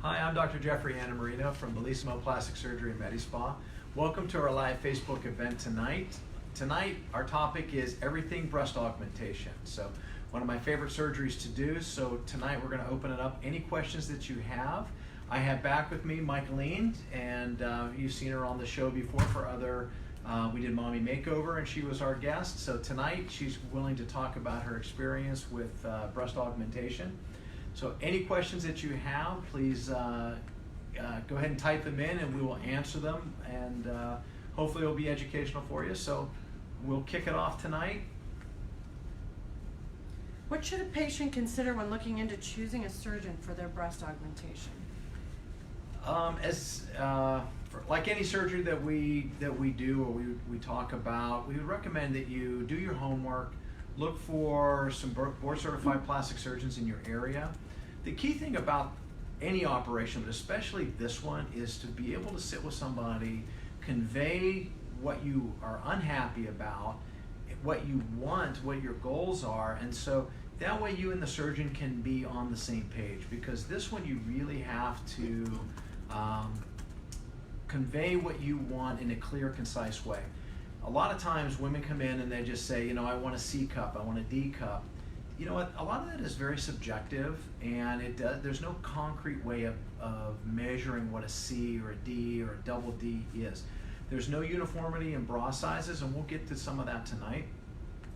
Hi, I'm Dr. Jeffrey Annamarino from Bellissimo Plastic Surgery and Medi-Spa. Welcome to our live Facebook event tonight. Tonight, our topic is everything breast augmentation. So, one of my favorite surgeries to do. So tonight we're going to open it up. Any questions that you have. I have back with me Michaeline, and you've seen her on the show before for other, we did Mommy Makeover and she was our guest. So tonight she's willing to talk about her experience with breast augmentation. So any questions that you have, please go ahead and type them in and we will answer them, and hopefully it'll be educational for you. So we'll kick it off tonight. What should a patient consider when looking into choosing a surgeon for their breast augmentation? Like any surgery that we do or we talk about, we would recommend that you do your homework, look for some board certified plastic surgeons in your area. The key thing about any operation, but especially this one, is to be able to sit with somebody, convey what you are unhappy about, what you want, what your goals are, and so that way you and the surgeon can be on the same page, because this one you really have to convey what you want in a clear, concise way. A lot of times women come in and they just say, you know, I want a C cup, I want a D cup. You know what, a lot of that is very subjective, and there's no concrete way of measuring what a C or a D or a double D is. There's no uniformity in bra sizes, and we'll get to some of that tonight.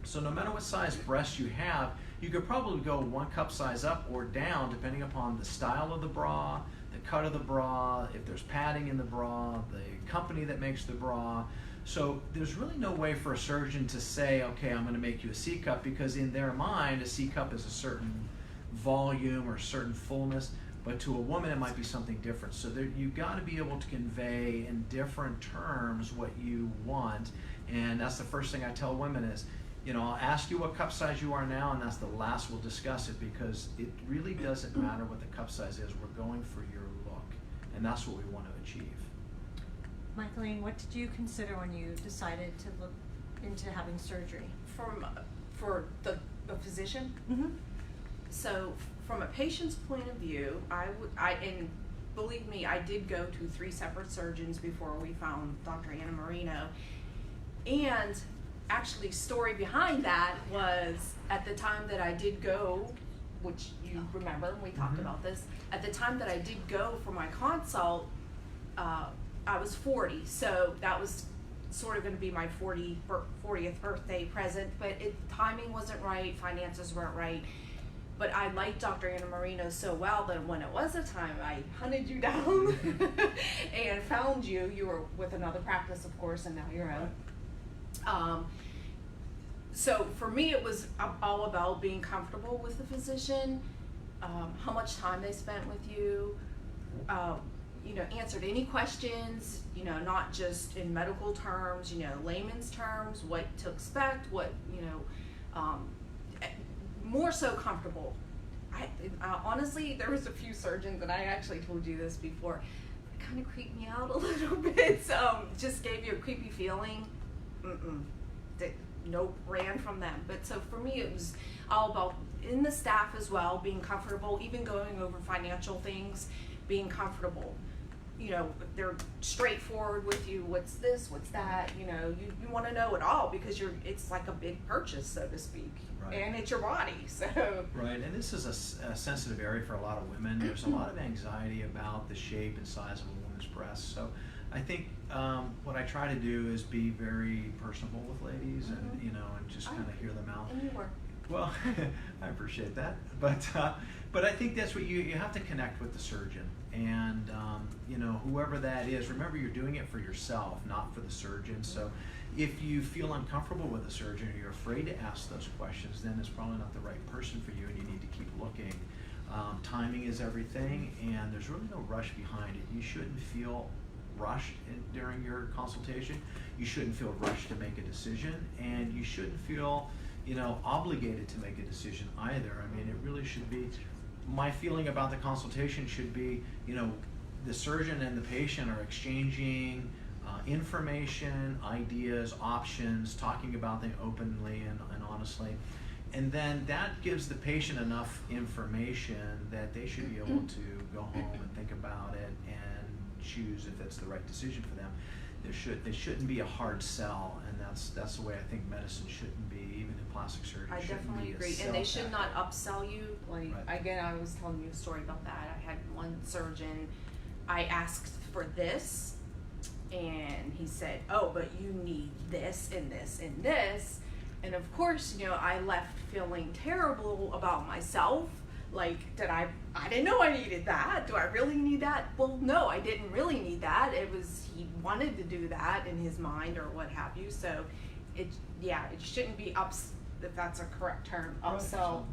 So no matter what size breast you have, you could probably go one cup size up or down depending upon the style of the bra, the cut of the bra, if there's padding in the bra, the company that makes the bra. So there's really no way for a surgeon to say, okay, I'm going to make you a C cup, because in their mind a C cup is a certain volume or certain fullness, but to a woman it might be something different. So you've got to be able to convey in different terms what you want, and that's the first thing I tell women is, you know, I'll ask you what cup size you are now, and that's the last we'll discuss it, because it really doesn't matter what the cup size is. We're going for your look, and that's what we want to achieve. Michaeline, what did you consider when you decided to look into having surgery? For the physician? Mm-hmm. So from a patient's point of view, and believe me, I did go to 3 separate surgeons before we found Dr. Annamarino. And actually, story behind that was at the time that I did go, which you remember, we talked about this, at the time that I did go for my consult, I was 40, so that was sort of going to be my 40th birthday present, but timing wasn't right, finances weren't right. But I liked Dr. Annamarino so well that when it was a time, I hunted you down and found you. You were with another practice, of course, and now you're out. So for me, it was all about being comfortable with the physician, how much time they spent with you, you know, answered any questions, you know, not just in medical terms, you know, layman's terms, what to expect, what, you know, more so comfortable. Honestly, there was a few surgeons, and I actually told you this before, it kind of creeped me out a little bit, just gave you a creepy feeling. Nope, ran from them. But so for me, it was all about, in the staff as well, being comfortable, even going over financial things, being comfortable. You know, they're straightforward with you. What's this? What's that? You know, you want to know it all, because it's like a big purchase, so to speak. Right. And it's your body, so. Right, and this is a sensitive area for a lot of women. There's a lot of anxiety about the shape and size of a woman's breast. So I think what I try to do is be very personable with ladies, and you know, and just kind of hear them out. And you were. Well, I appreciate that, but I think that's what you have to connect with the surgeon, and you know, whoever that is. Remember, you're doing it for yourself, not for the surgeon. So if you feel uncomfortable with the surgeon, or you're afraid to ask those questions, then it's probably not the right person for you, and you need to keep looking. Timing is everything, and there's really no rush behind it. You shouldn't feel rushed during your consultation. You shouldn't feel rushed to make a decision, and you shouldn't feel, you know, obligated to make a decision either. I mean, it really should be, my feeling about the consultation should be, you know, the surgeon and the patient are exchanging information, ideas, options, talking about them openly and honestly. And then that gives the patient enough information that they should be able to go home and think about it and choose if it's the right decision for them. There shouldn't be a hard sell, and that's the way I think medicine shouldn't be, even in plastic surgery. I definitely agree, and they should not upsell you. Like, Right. again, I was telling you a story about that. I had one surgeon, I asked for this, and he said, oh, but you need this and this and this. And of course, you know, I left feeling terrible about myself. Like, I didn't know I needed that. Do I really need that? Well, no, I didn't really need that. It was, he wanted to do that in his mind or what have you. So it shouldn't be if that's a correct term, upsell,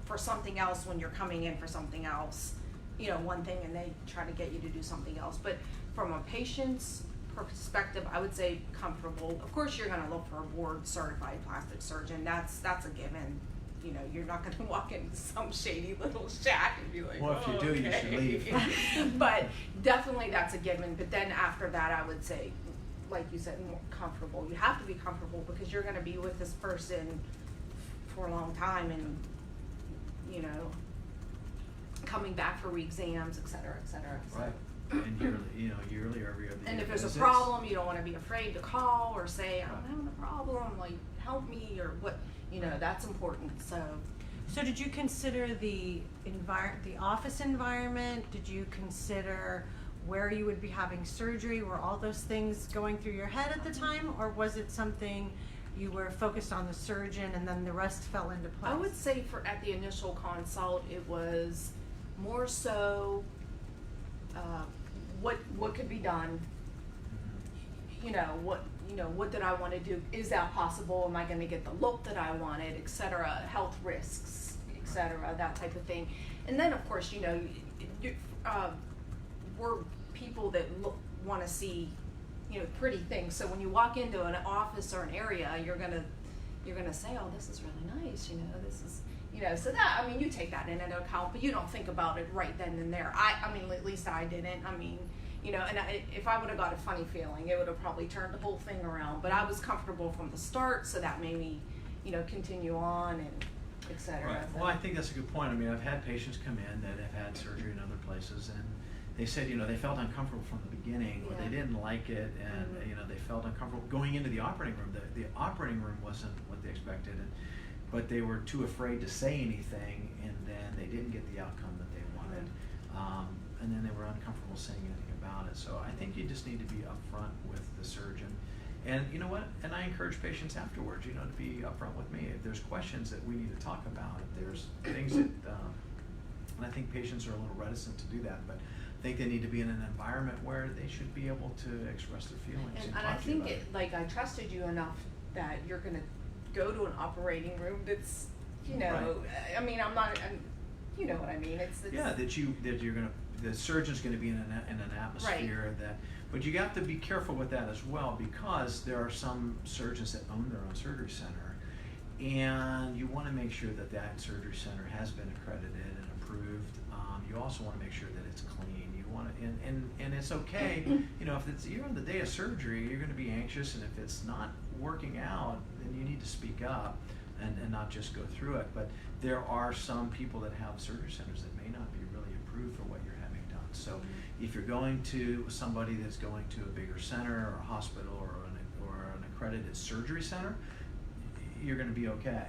for something else when you're coming in for something else, you know, one thing, and they try to get you to do something else. But from a patient's perspective, I would say comfortable. Of course, you're going to look for a board certified plastic surgeon. That's a given. You know, you're not going to walk into some shady little shack and be like, well, if you do, you should leave. But definitely that's a given. But then after that, I would say, like you said, more comfortable. You have to be comfortable because you're going to be with this person for a long time, and, you know, coming back for re-exams, et cetera, et cetera. So. Right. And yearly or every other year. And if there's visits. a problem, you don't want to be afraid to call or say, I'm having a problem, like, help me, or what, you know, that's important. So did you consider the office environment? Did you consider where you would be having surgery? Were all those things going through your head at the time, or was it something you were focused on the surgeon and then the rest fell into place? I would say at the initial consult, it was more so what could be done. What did I want to do? Is that possible? Am I going to get the look that I wanted, etc.? Health risks, etc. That type of thing. And then, of course, we're people that want to see, pretty things. So when you walk into an office or an area, you're gonna say, oh, this is really nice. This is. So that, you take that into account, but you don't think about it right then and there. At least I didn't. If I would have got a funny feeling, it would have probably turned the whole thing around. But I was comfortable from the start, so that made me, continue on and et cetera. Right. Well, I think that's a good point. I've had patients come in that have had surgery in other places, and they said, they felt uncomfortable from the beginning, or they didn't like it, and they felt uncomfortable going into the operating room. The operating room wasn't what they expected, but they were too afraid to say anything, and then they didn't get the outcome that they wanted, and then they were uncomfortable saying anything about it. So I think you just need to be upfront with the surgeon, and you know what? And I encourage patients afterwards, to be upfront with me if there's questions that we need to talk about. If there's things that, and I think patients are a little reticent to do that, but I think they need to be in an environment where they should be able to express their feelings. And I talk to you think about it. I trusted you enough that you're gonna go to an operating room that's, Right. I'm not, you know what I mean, it's Yeah, the surgeon's gonna be in an atmosphere but you have to be careful with that as well, because there are some surgeons that own their own surgery center, and you wanna make sure that surgery center has been accredited and approved. You also wanna make sure that it's clean. You wanna, and it's okay, if you're on the day of surgery, you're gonna be anxious, and if it's not working out, then you need to speak up and not just go through it. But there are some people that have surgery centers that may not be really approved for what you're having done. So if you're going to somebody that's going to a bigger center or a hospital or an accredited surgery center, you're going to be okay.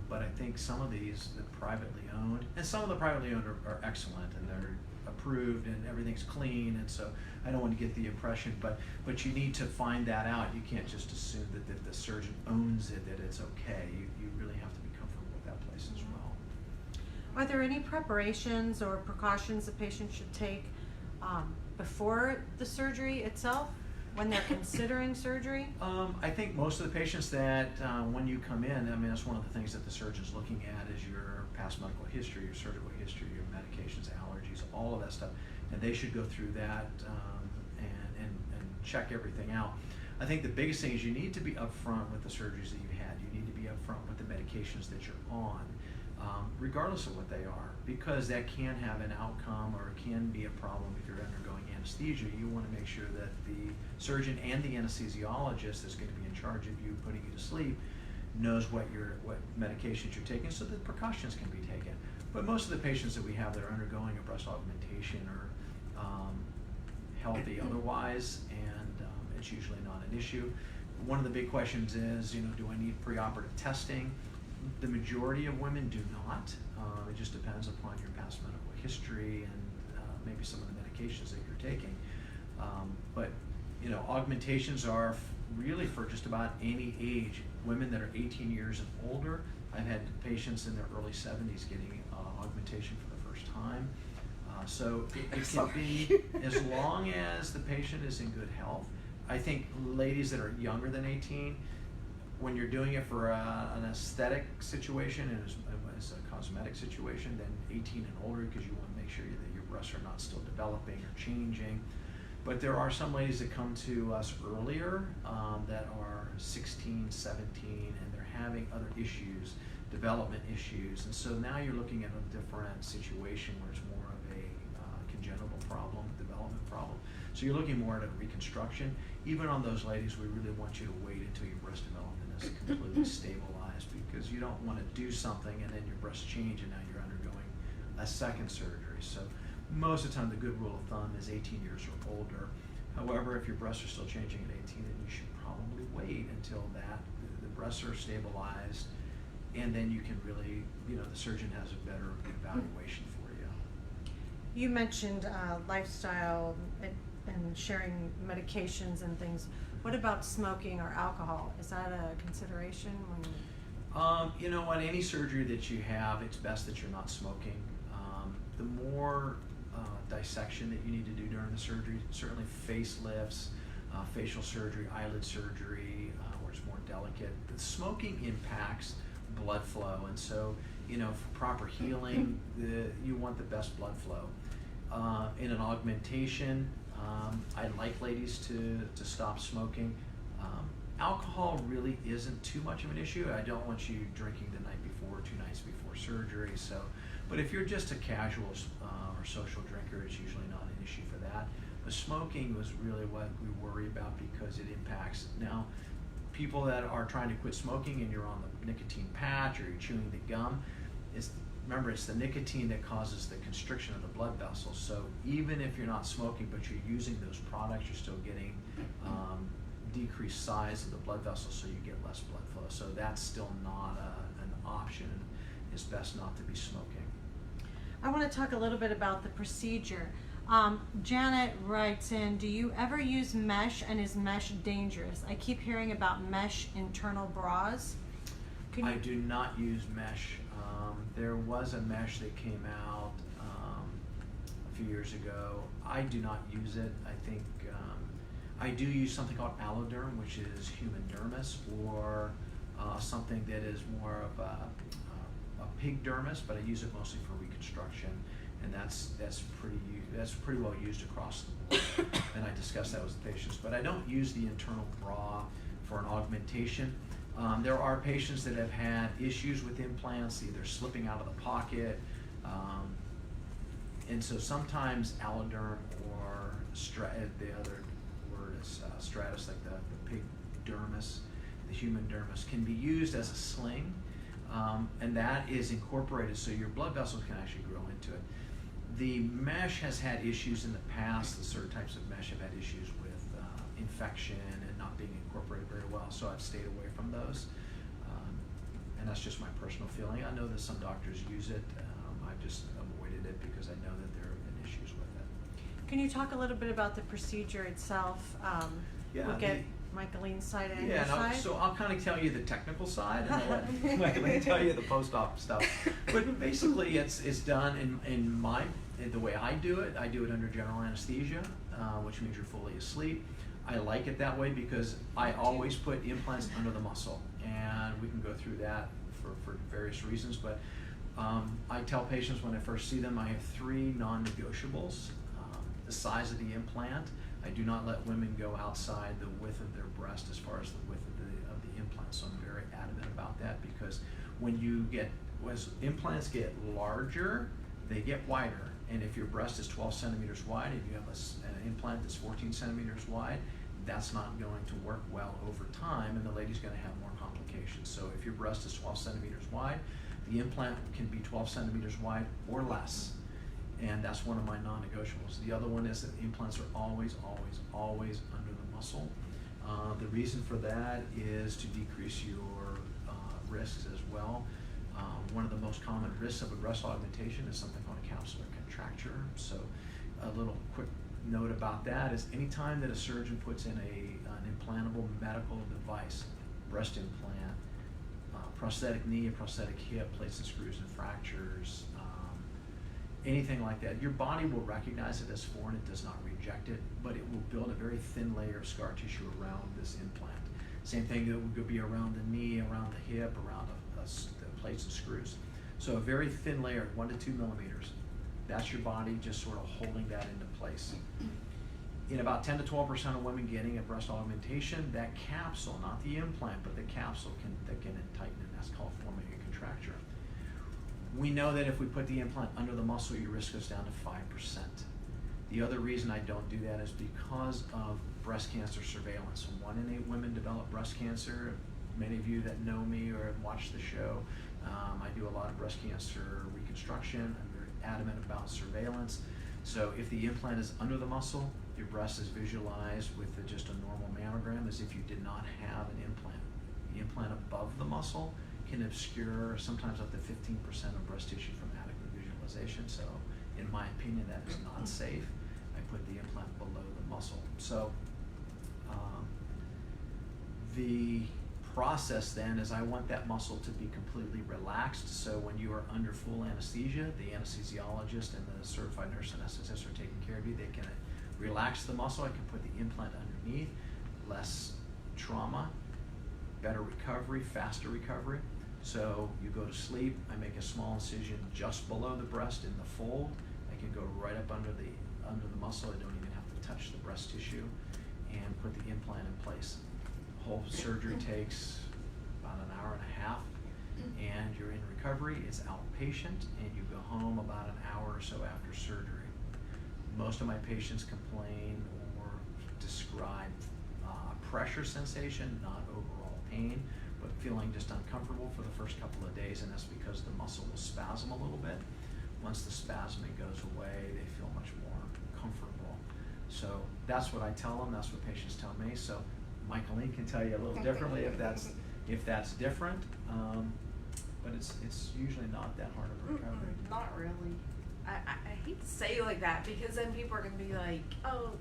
But I think some of these, the privately owned, and some of the privately owned are excellent, and they're approved and everything's clean, and so I don't want to get the impression, but you need to find that out. You can't just assume that the surgeon owns it, that it's okay. You really have to be comfortable with that place as well. Are there any preparations or precautions a patient should take before the surgery itself, when they're considering surgery? I think most of the patients that when you come in, that's one of the things that the surgeon's looking at is your past medical history, your surgical history, your medications, allergies, all of that stuff, and they should go through that and check everything out. I think the biggest thing is you need to be upfront with the surgeries that you've had. You need to be upfront with the medications that you're on, regardless of what they are, because that can have an outcome, or it can be a problem if you're undergoing anesthesia. You want to make sure that the surgeon and the anesthesiologist that's going to be in charge of you, putting you to sleep, knows what medications you're taking, so that precautions can be taken. But most of the patients that we have that are undergoing a breast augmentation are healthy otherwise, and it's usually not an issue. One of the big questions is, do I need preoperative testing? The majority of women do not. It just depends upon your past medical history and maybe some of the medications that you're taking. But augmentations are really for just about any age. Women that are 18 years and older. I've had patients in their early 70s getting augmentation for the first time. So it can be as long as the patient is in good health. I think ladies that are younger than 18, when you're doing it for an aesthetic situation and as a cosmetic situation, then 18 and older, because you want to make sure that your breasts are not still developing or changing. But there are some ladies that come to us earlier that are 16, 17, and they're having other issues, development issues. And so now you're looking at a different situation where it's more of a congenital problem, development problem. So you're looking more at a reconstruction. Even on those ladies, we really want you to wait until your breast development is completely stabilized, because you don't want to do something and then your breasts change and now you're undergoing a second surgery. So most of the time, the good rule of thumb is 18 years or older. However, if your breasts are still changing at 18, then you should probably wait until the breasts are stabilized, and then you can really, the surgeon has a better evaluation for you. You mentioned lifestyle and sharing medications and things. What about smoking or alcohol? Is that a consideration when? Any surgery that you have, it's best that you're not smoking. The more dissection that you need to do during the surgery, certainly facelifts, facial surgery, eyelid surgery, where it's more delicate. The smoking impacts blood flow, and so for proper healing, you want the best blood flow. In an augmentation, I like ladies to stop smoking. Alcohol really isn't too much of an issue. I don't want you drinking the night before, 2 nights before surgery. But if you're just a casual or social drinker, it's usually not an issue for that. But smoking was really what we worry about, because it impacts. Now, people that are trying to quit smoking and you're on the nicotine patch or you're chewing the gum, remember, it's the nicotine that causes the constriction of the blood vessels. So even if you're not smoking but you're using those products, you're still getting decreased size of the blood vessels, so you get less blood flow. So that's still not an option. It's best not to be smoking. I want to talk a little bit about the procedure. Janet writes in, do you ever use mesh, and is mesh dangerous? I keep hearing about mesh internal bras. I do not use mesh. There was a mesh that came out a few years ago. I do not use it. I think I do use something called alloderm, which is human dermis, or something that is more of a pig dermis, but I use it mostly for reconstruction, and that's pretty well used across the board. And I discuss that with the patients, but I don't use the internal bra for an augmentation. There are patients that have had issues with implants, either slipping out of the pocket, and so sometimes alloderm or the other word is stratus, like the pig dermis, the human dermis, can be used as a sling, and that is incorporated so your blood vessels can actually grow into it. The mesh has had issues in the past. The certain types of mesh have had issues with infection and not being incorporated very well, so I've stayed away from those. And that's just my personal feeling. I know that some doctors use it. I've just avoided it because I know that there have been issues with it. Can you talk a little bit about the procedure itself? We'll get Michaeline's side and your side. So I'll kind of tell you the technical side, and I'll let Michaeline tell you the post-op stuff. But basically, it's done in the way I do it. I do it under general anesthesia, which means you're fully asleep. I like it that way because I always put implants under the muscle, and we can go through that for various reasons. But I tell patients when I first see them, I have 3 non-negotiables. The size of the implant. I do not let women go outside the width of their breast as far as the width of the implant. So I'm very adamant about that, because as implants get larger, they get wider. And if your breast is 12 centimeters wide, if you have an implant that's 14 centimeters wide, that's not going to work well over time, and the lady's going to have more complications. locations. So if your breast is 12 centimeters wide, the implant can be 12 centimeters wide or less. And that's one of my non-negotiables. The other one is that implants are always, always, always under the muscle. The reason for that is to decrease your risks as well. One of the most common risks of a breast augmentation is something called a capsular contracture. So a little quick note about that is anytime that a surgeon puts in an implantable medical device, breast implant, prosthetic knee, a prosthetic hip, plates and screws and fractures, anything like that, your body will recognize it as foreign. It does not reject it, but it will build a very thin layer of scar tissue around this implant. Same thing that would be around the knee, around the hip, around the plates and screws. So a very thin layer, 1 to 2 millimeters. That's your body just sort of holding that into place. In about 10 to 12% of women getting a breast augmentation, that capsule, not the implant, but the capsule can thicken and tighten, and that's called forming a contracture. We know that if we put the implant under the muscle, your risk goes down to 5%. The other reason I don't do that is because of breast cancer surveillance. 1 in 8 women develop breast cancer. Many of you that know me or have watched the show, I do a lot of breast cancer reconstruction. I'm very adamant about surveillance. So if the implant is under the muscle, your breast is visualized with just a normal mammogram as if you did not have an implant. The implant above the muscle can obscure sometimes up to 15% of breast tissue from adequate visualization. So in my opinion, that is not safe. I put the implant below the muscle. So the process then is I want that muscle to be completely relaxed. So when you are under full anesthesia, the anesthesiologist and the certified nurse anesthetist are taking care of you. They can relax the muscle. I can put the implant underneath, less trauma, better recovery, faster recovery. So you go to sleep, I make a small incision just below the breast in the fold. I can go right up under the muscle. I don't even have to touch the breast tissue and put the implant in place. The whole surgery takes about an hour and a half, and you're in recovery. It's outpatient, and you go home about an hour or so after surgery. Most of my patients complain or describe pressure sensation, not overall pain, but feeling just uncomfortable for the first couple of days, and that's because the muscle will spasm a little bit. Once the spasming goes away, they feel much more comfortable. So that's what I tell them, that's what patients tell me. So Michaeline can tell you a little differently if that's different, but it's usually not that hard of a recovery. Not really. I hate to say it like that because then people are going to be like, oh,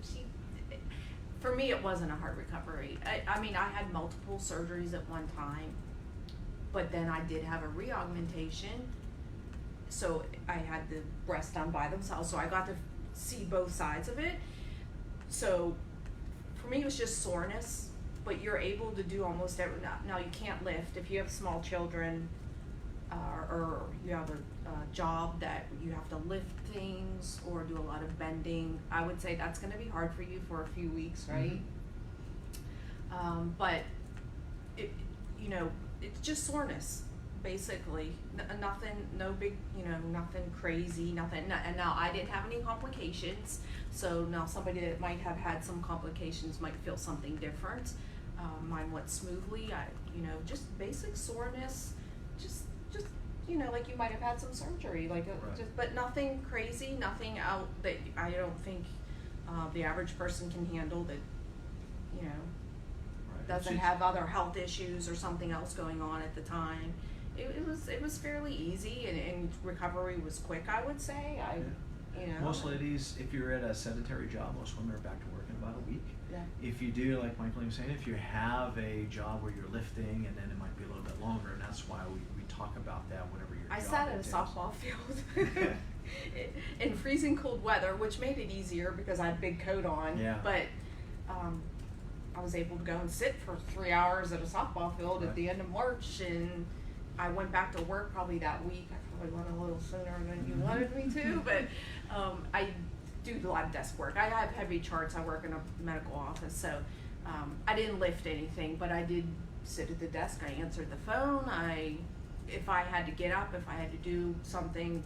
for me, it wasn't a hard recovery. I mean, I had multiple surgeries at one time, but then I did have a re-augmentation. So I had the breast done by themselves, so I got to see both sides of it. So for me, it was just soreness, but you're able to do almost every, now you can't lift. If you have small children, or you have a job that you have to lift things or do a lot of bending, I would say that's going to be hard for you for a few weeks, right? Mm-hmm. But it's just soreness, basically. Nothing, no big, nothing crazy, nothing. And now I didn't have any complications, so now somebody that might have had some complications might feel something different. Mine went smoothly. Just basic soreness, just like you might have had some surgery, like but nothing crazy, nothing out that I don't think the average person can handle that, doesn't have other health issues or something else going on at the time. It was fairly easy and recovery was quick, I would say. Most ladies, if you're at a sedentary job, most women are back to work in about a week. Yeah. If you do, like Michaeline was saying, if you have a job where you're lifting, and then it might be a little bit longer, and that's why we talk about that, whatever your job I sat at a entails. softball field in freezing cold weather, which made it easier because I had a big coat on. Yeah. But I was able to go and sit for 3 hours at a softball field at the end of March, and I went back to work probably that week. I probably went a little sooner than you wanted me to, but I do a lot of desk work. I have heavy charts. I work in a medical office, so I didn't lift anything, but I did sit at the desk. I answered the phone. If I had to get up, if I had to do something,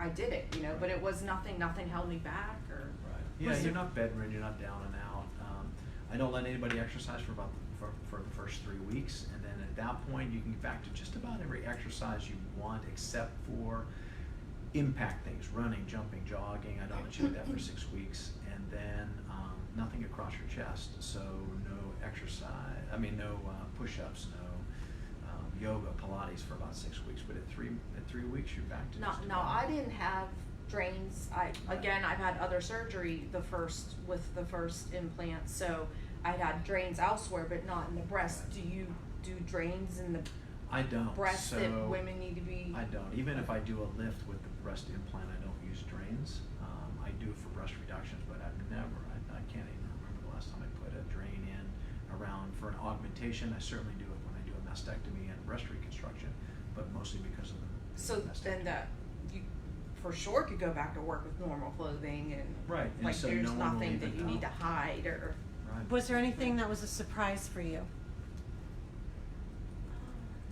I did it, but it was nothing held me back. Or Right. Yeah, you're not bedridden, you're not down and out. I don't let anybody exercise for about for the first 3 weeks, and then at that point you can get back to just about every exercise you want, except for impact things: running, jumping, jogging. I don't let you do that for 6 weeks, and then nothing across your chest. So no exercise. I mean, no push-ups, no yoga, Pilates for about 6 weeks. But at 3 weeks, you're back to. No, just no, about- I didn't have drains. Again, I've had other surgery with the first implant, so I had drains elsewhere, but not in the breast. Do you do drains in the I don't. breast so that women need to be? I don't. Even if I do a lift with the breast implant, I don't use drains. I do it for breast reductions, but I've never. I can't even remember the last time I put a drain in around for an augmentation. I certainly do it when I do a mastectomy and breast reconstruction, but mostly because of the So mastectomy. then that you for sure could go back to work with normal clothing and Right, and like so there's no one will nothing even that you need to know. hide or. Right. Was there anything that was a surprise for you?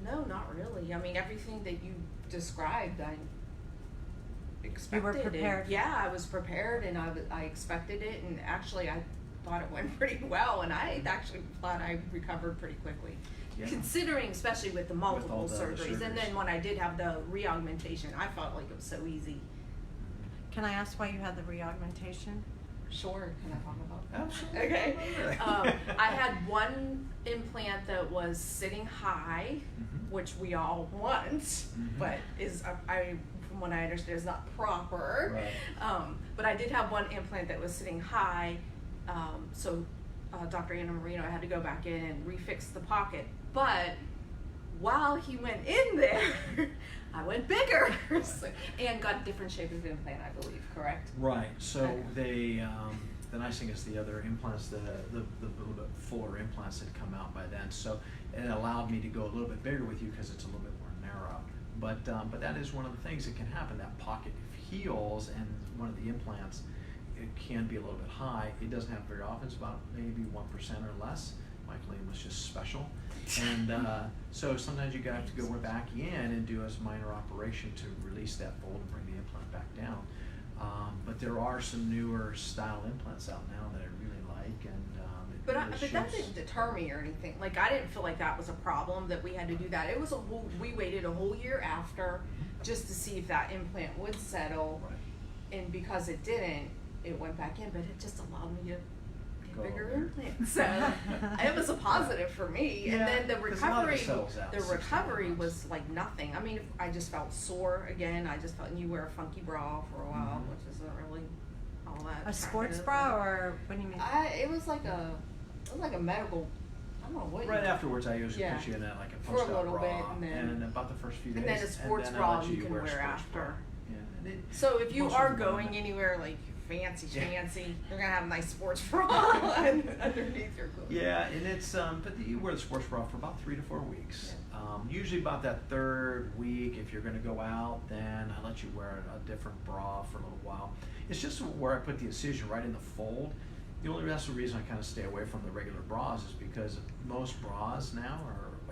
No, not really. I mean, everything that you described, I expected it. prepared. Yeah, I was prepared, and I expected it, and actually, I thought it went pretty well, and I actually thought I recovered pretty quickly. Yeah. Considering, especially with the all multiple the other surgeries, and then surgeries. when I did have the re-augmentation, I felt like it was so easy. Can I ask why you had the re-augmentation? Sure, can I talk about that? Absolutely. Okay. I had one implant that was sitting high, Mhm. which we all want, Mhm. but is from what I understand is not proper. Right. But I did have one implant that was sitting high, so Dr. Anna Marino, I had to go back in and refix the pocket. But while he went in there, I went bigger and got a different shape of implant, I believe. Correct? Right. So Okay. they, the nice thing is the other implants, the little bit fuller implants had come out by then. So it allowed me to go a little bit bigger with you because it's a little bit more narrow. But that is one of the things that can happen. That pocket heals, and one of the implants, it can be a little bit high. It doesn't happen very often. It's about maybe 1% or less. Michael Ian was just special. And so sometimes you have to go back in and do a minor operation to release that fold and bring the implant back down. But there are some newer style implants out now that I really like, and it But really but that shifts. didn't deter me or anything. Like I didn't feel like that was a problem that we had to do that. It was we waited a whole year after just to see if that implant would settle, Right. and because it didn't, it went back in. But it just allowed me to get Go bigger over. implants. So it was a positive for me. Yeah, and then the 'cause a lot of it recovery, settles out the 6 to 9 recovery months. was like nothing. I mean, I just felt sore again. I just felt, and you wear a funky bra for a while, Mhm. which isn't really all that. A sports attractive. bra, or what do you mean? It was like a medical. I don't know what. Right you, afterwards, I usually Yeah. put you in that like a For a post-op little bra, bit, and then- about the first few days, and then a sports and then I bra let you can wear a wear sports after. bra. Yeah, and it, So if you most are of the going women- anywhere like fancy Yeah. schmancy, you're gonna have a nice sports bra underneath your clothes. Yeah, and it's but you wear the sports bra for about 3 to 4 weeks. Usually about that third week, if you're going to go out, then I let you wear a different bra for a little while. It's just where I put the incision right in the fold. That's the reason I kind of stay away from the regular bras, is because most bras now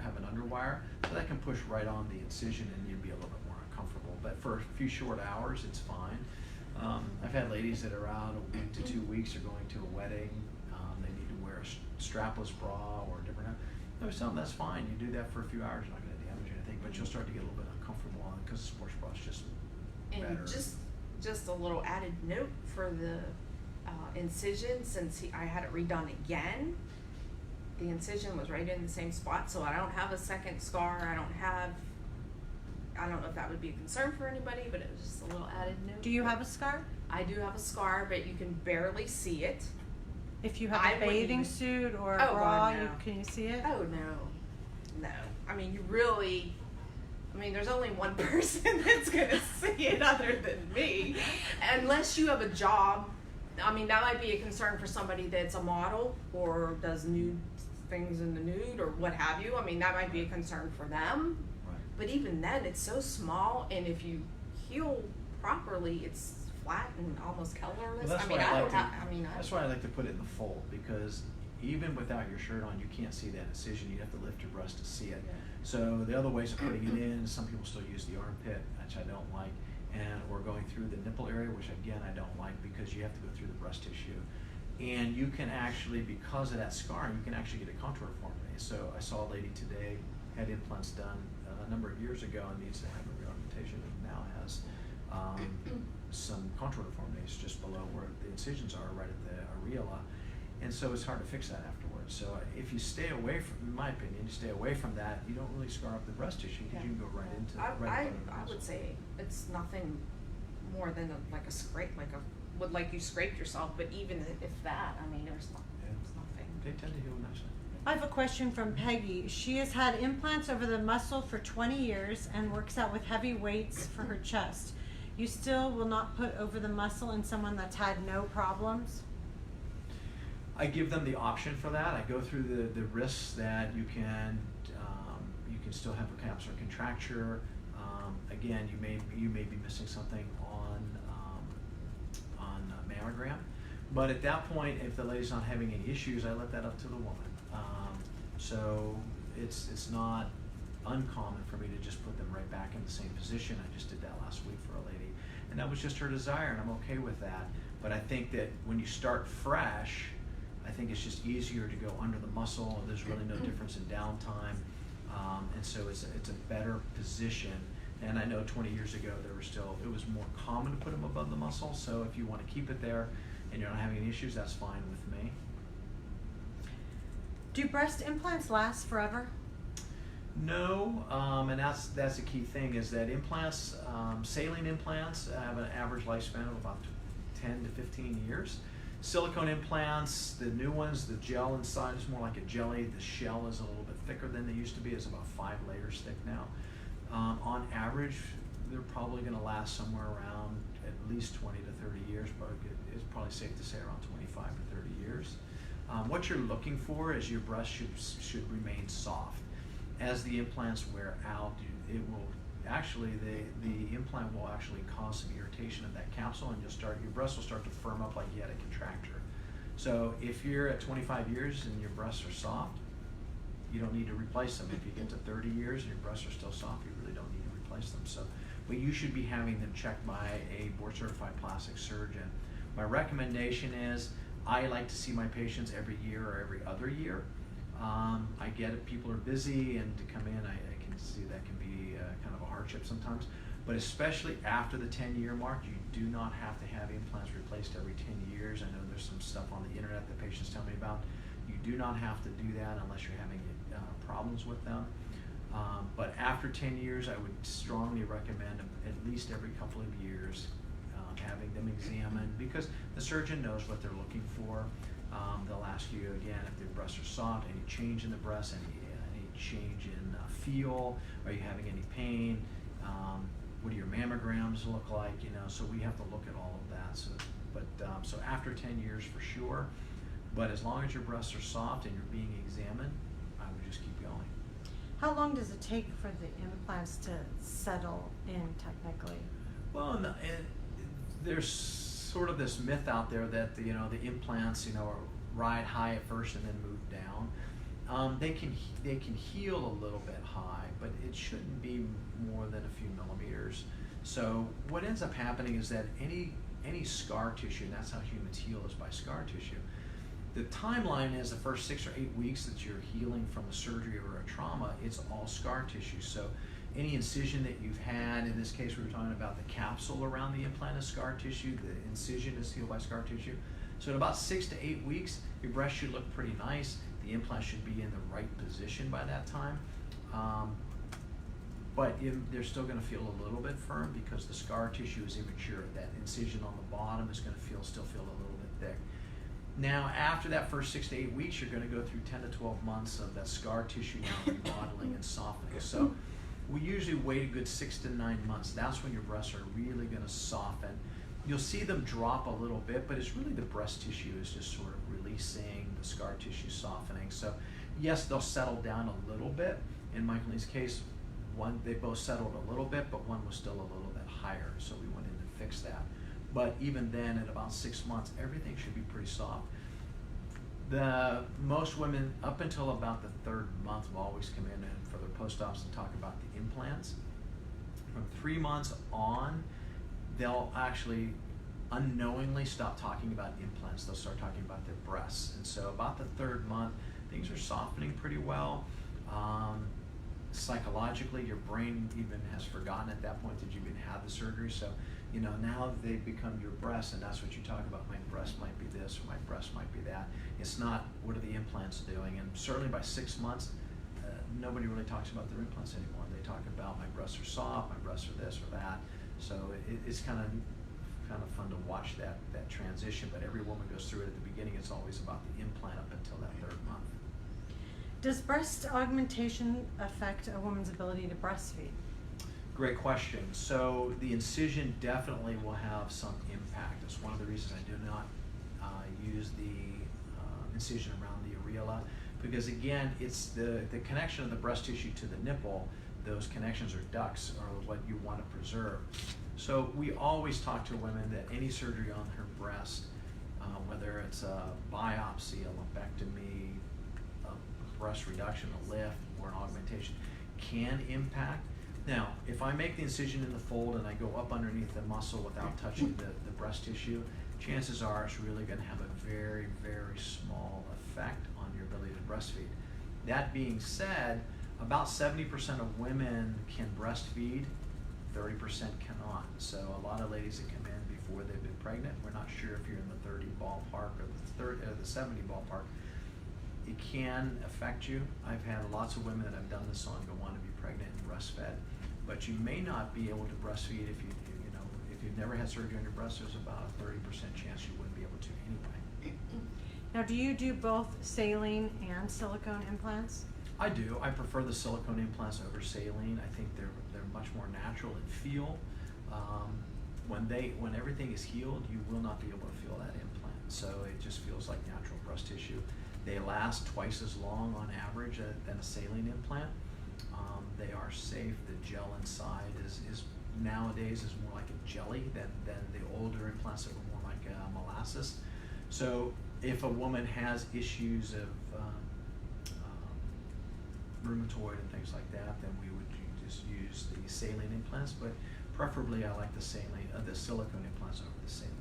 have an underwire, so that can push right on the incision and you'd be a little bit more uncomfortable. But for a few short hours, it's fine. I've had ladies that are out a week to 2 weeks, are going to a wedding. They need to wear a strapless bra or a different. I was telling them that's fine. You do that for a few hours, you're not going to damage anything, but you'll start to get a little bit uncomfortable on it because the sports bra is just And better. just a little added note for the incision, since I had it redone again. The incision was right in the same spot, so I don't have a second scar. I don't know if that would be a concern for anybody, but it was just a little added note. Do you have a scar? I do have a scar, but you can barely see it. If you have I a wouldn't bathing even- suit or a Oh, bra, God, no. can you see it? Oh no. I mean, you really. I mean, there's only one person that's gonna see it other than me, unless you have a job. I mean, that might be a concern for somebody that's a model or does nude things in the nude or what have you. I mean, that might be a concern for them. Right. But even then, it's so small, and if you heal properly, it's flat and almost colorless. Well, that's I mean, why I I don't like have. to, I mean, that's why I like to put it in the fold, because even without your shirt on, you can't see that incision. You have to lift your breast to see it. Yeah. So the other ways of putting it in, some people still use the armpit, which I don't like, or going through the nipple area, which again I don't like, because you have to go through the breast tissue. And you can actually, because of that scarring, you can actually get a contour deformity. So I saw a lady today, had implants done a number of years ago and needs to have a reaugmentation, and now has some contour deformities just below where the incisions are, right at the areola. And so it's hard to fix that afterwards. So if you stay away from, in my opinion, you stay away from that, you don't really scar up the breast tissue because you can go right into I would say it's nothing more than like a scrape, like you scraped yourself, but even if that, I mean, there's nothing. They tend to heal nicely. I have a question from Peggy. She has had implants over the muscle for 20 years and works out with heavy weights for her chest. You still will not put over the muscle in someone that's had no problems? I give them the option for that. I go through the risks that you can still have a capsular contracture. Again, you may be missing something on mammogram, but at that point, if the lady's not having any issues, I let that up to the woman. So it's not uncommon for me to just put them right back in the same position. I just did that last week for a lady, and that was just her desire, and I'm okay with that. But I think that when you start fresh, I think it's just easier to go under the muscle. There's really no difference in downtime, and so it's a better position. And I know 20 years ago it was more common to put them above the muscle. So if you want to keep it there and you're not having any issues, that's fine with me. Do breast implants last forever? No, and that's the key thing is that implants, saline implants have an average lifespan of about 10 to 15 years. Silicone implants, the new ones, the gel inside is more like a jelly. The shell is a little bit thicker than they used to be. It's about 5 layers thick now. On average, they're probably going to last somewhere around at least 20 to 30 years, but it's probably safe to say around 25 to 30 years. What you're looking for is your breast should remain soft. As the implants wear out, it will actually, the implant will actually cause some irritation of that capsule, and your breast will start to firm up like you had a contracture. So if you're at 25 years and your breasts are soft, you don't need to replace them. If you get to 30 years and your breasts are still soft, you really don't need to replace them. So, but you should be having them checked by a board-certified plastic surgeon. My recommendation is I like to see my patients every year or every other year. I get it, people are busy, and to come in, I can see that can be kind of a hardship sometimes. But especially after the 10-year mark, you do not have to have implants replaced every 10 years. I know there's some stuff on the internet that patients tell me about. You do not have to do that unless you're having problems with them. But after 10 years, I would strongly recommend at least every couple of years having them examined, because the surgeon knows what they're looking for. They'll ask you again if the breasts are soft, any change in the breast, any change in feel, are you having any pain, what do your mammograms look like, so we have to look at all of that. So after 10 years for sure, but as long as your breasts are soft and you're being examined, I would just keep going. How long does it take for the implants to settle in technically? Well, there's sort of this myth out there that the implants ride high at first and then move down. They can heal a little bit high, but it shouldn't be more than a few millimeters. So what ends up happening is that any scar tissue, and that's how humans heal, is by scar tissue. The timeline is the first 6 or 8 weeks that you're healing from a surgery or a trauma, it's all scar tissue. So any incision that you've had, in this case we were talking about the capsule around the implant is scar tissue, the incision is healed by scar tissue. So in about 6 to 8 weeks, your breast should look pretty nice. The implant should be in the right position by that time. But they're still going to feel a little bit firm because the scar tissue is immature. That incision on the bottom is going to still feel a little bit thick. Now, after that first 6 to 8 weeks, you're going to go through 10 to 12 months of that scar tissue now remodeling and softening. So we usually wait a good 6 to 9 months. That's when your breasts are really going to soften. You'll see them drop a little bit, but it's really the breast tissue is just sort of releasing, the scar tissue softening. So yes, they'll settle down a little bit. In Michael Lee's case, they both settled a little bit, but one was still a little bit higher, so we went in to fix that. But even then, at about 6 months, everything should be pretty soft. Most women, up until about the 3rd month, will always come in and for their post-ops and talk about the implants. From 3 months on, they'll actually unknowingly stop talking about implants. They'll start talking about their breasts. And so about the 3rd month, things are softening pretty well. Psychologically, your brain even has forgotten at that point that you even had the surgery. So, you know, now they've become your breasts, and that's what you talk about. My breast might be this, or my breast might be that. It's not, what are the implants doing? And certainly by 6 months, nobody really talks about their implants anymore. They talk about my breasts are soft, my breasts are this or that. So it's kind of fun to watch that transition. But every woman goes through it at the beginning. It's always about the implant up until that 3rd month. Does breast augmentation affect a woman's ability to breastfeed? Great question. So the incision definitely will have some impact. It's one of the reasons I do not use the incision around the areola, because again, it's the connection of the breast tissue to the nipple. Those connections or ducts are what you want to preserve. So we always talk to women that any surgery on her breast, whether it's a biopsy, a lumpectomy, a breast reduction, a lift, or an augmentation, can impact. Now, if I make the incision in the fold and I go up underneath the muscle without touching the breast tissue, chances are it's really going to have a very, very small effect on your ability to breastfeed. That being said, about 70% of women can breastfeed, 30% cannot. So a lot of ladies that come in before they've been pregnant, we're not sure if you're in the 30 ballpark or the 70 ballpark. It can affect you. I've had lots of women that I've done this on go on to be pregnant and breastfed, but you may not be able to breastfeed if if you've never had surgery on your breast. There's about a 30% chance you wouldn't be able to anyway. Now, do you do both saline and silicone implants? I do. I prefer the silicone implants over saline. I think they're much more natural in feel. When everything is healed, you will not be able to feel that implant. So it just feels like natural breast tissue. They last twice as long on average than a saline implant. They are safe. The gel inside is nowadays is more like a jelly than the older implants that were more like molasses. So if a woman has issues of rheumatoid and things like that, then we would just use the saline implants. But preferably, I like the silicone implants over the saline.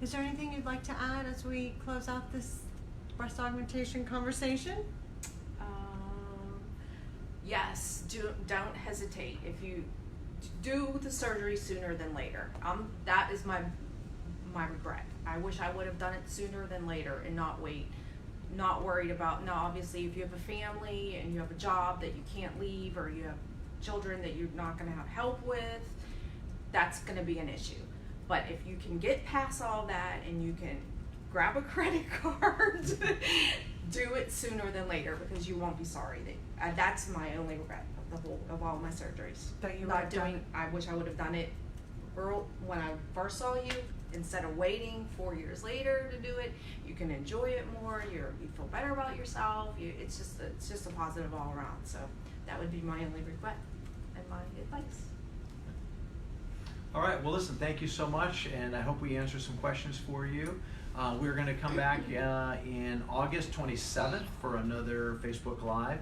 Is there anything you'd like to add as we close out this breast augmentation conversation? Yes, don't hesitate. If you do the surgery sooner than later, that is my regret. I wish I would have done it sooner than later and not wait. Not worried about, now obviously if you have a family and you have a job that you can't leave, or you have children that you're not going to have help with, that's going to be an issue. But if you can get past all that and you can grab a credit card, do it sooner than later, because you won't be sorry. That's my only regret of all my surgeries. That you not doing. I wish I would have done it when I first saw you, instead of waiting 4 years later to do it. You can enjoy it more. You feel better about yourself. It's just a positive all around. So that would be my only regret and my advice. All right, well listen, thank you so much, and I hope we answered some questions for you. We're going to come back in August 27th for another Facebook Live.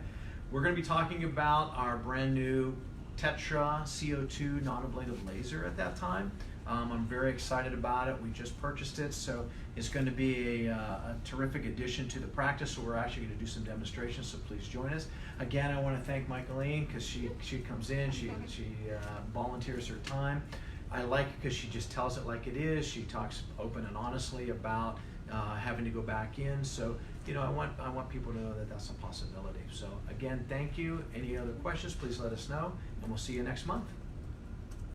We're going to be talking about our brand new Tetra CO2 non-ablative laser at that time. I'm very excited about it. We just purchased it, so it's going to be a terrific addition to the practice. So we're actually going to do some demonstrations, so please join us. Again, I want to thank Michaeline, because she comes in, she volunteers her time. I like it because she just tells it like it is. She talks open and honestly about having to go back in. So, I want people to know that that's a possibility. So again, thank you. Any other questions, please let us know, and we'll see you next month.